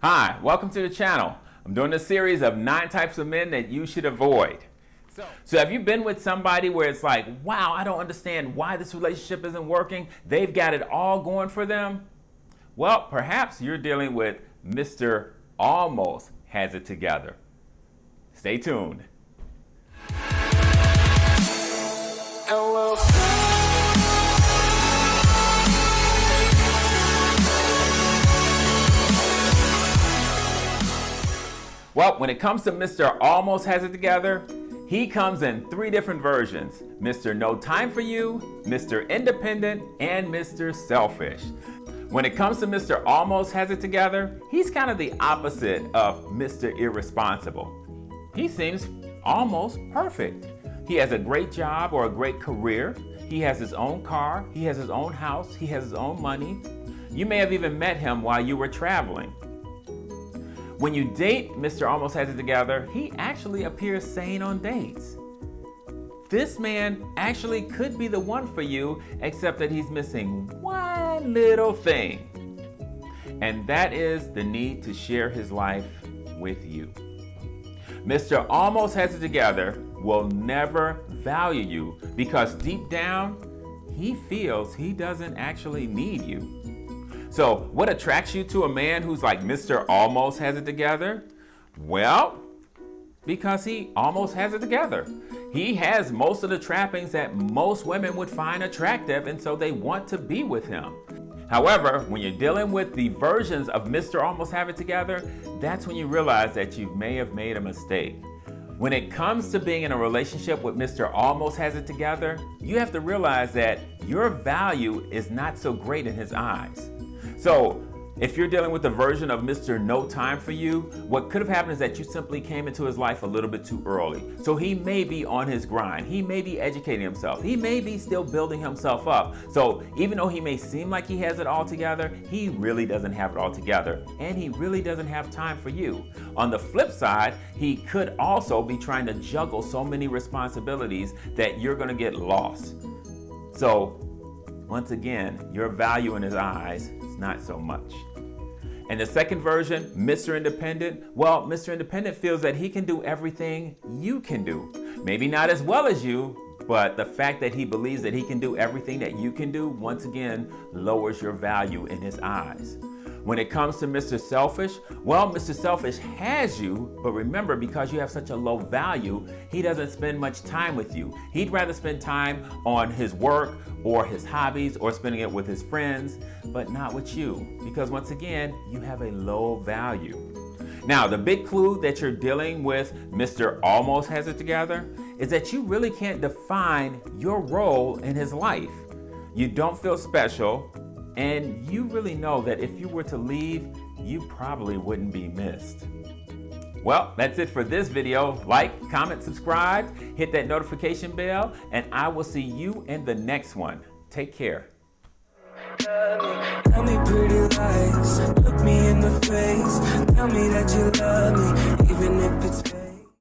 Hi, welcome to the channel. I'm doing a series of 9 types of men that you should avoid. So have you been with somebody where it's like, wow, I don't understand why this relationship isn't working. They've got it all going for them. Well, perhaps you're dealing with Mr. Almost Has It Together. Stay tuned. Well, when it comes to Mr. Almost Has It Together, he comes in 3 different versions: Mr. No Time For You, Mr. Independent, and Mr. Selfish. When it comes to Mr. Almost Has It Together, he's kind of the opposite of Mr. Irresponsible. He seems almost perfect. He has a great job or a great career. He has his own car. He has his own house. He has his own money. You may have even met him while you were traveling. When you date Mr. Almost Has It Together, he actually appears sane on dates. This man actually could be the one for you, except that he's missing one little thing. And that is the need to share his life with you. Mr. Almost Has It Together will never value you because deep down, he feels he doesn't actually need you. So what attracts you to a man who's like Mr. Almost Has It Together? Well, because he almost has it together. He has most of the trappings that most women would find attractive, and so they want to be with him. However, when you're dealing with the versions of Mr. Almost Have It Together, that's when you realize that you may have made a mistake. When it comes to being in a relationship with Mr. Almost Has It Together, you have to realize that your value is not so great in his eyes. So, if you're dealing with the version of Mr. No Time For You, what could have happened is that you simply came into his life a little bit too early. So he may be on his grind. He may be educating himself. He may be still building himself up. So even though he may seem like he has it all together, he really doesn't have it all together. And he really doesn't have time for you. On the flip side, he could also be trying to juggle so many responsibilities that you're going to get lost. So once again, your value in his eyes is not so much. And the second version, Mr. Independent, well, Mr. Independent feels that he can do everything you can do. Maybe not as well as you, but the fact that he believes that he can do everything that you can do, once again, lowers your value in his eyes. When it comes to Mr. Selfish, well, Mr. Selfish has you, but remember, because you have such a low value, he doesn't spend much time with you. He'd rather spend time on his work or his hobbies or spending it with his friends, but not with you, because once again, you have a low value. Now, the big clue that you're dealing with Mr. Almost Has It Together is that you really can't define your role in his life. You don't feel special, and you really know that if you were to leave, you probably wouldn't be missed. Well, that's it for this video. Like, comment, subscribe, hit that notification bell, and I will see you in the next one. Take care. Tell me pretty lies, look me in the face, tell me that you love me, even if it's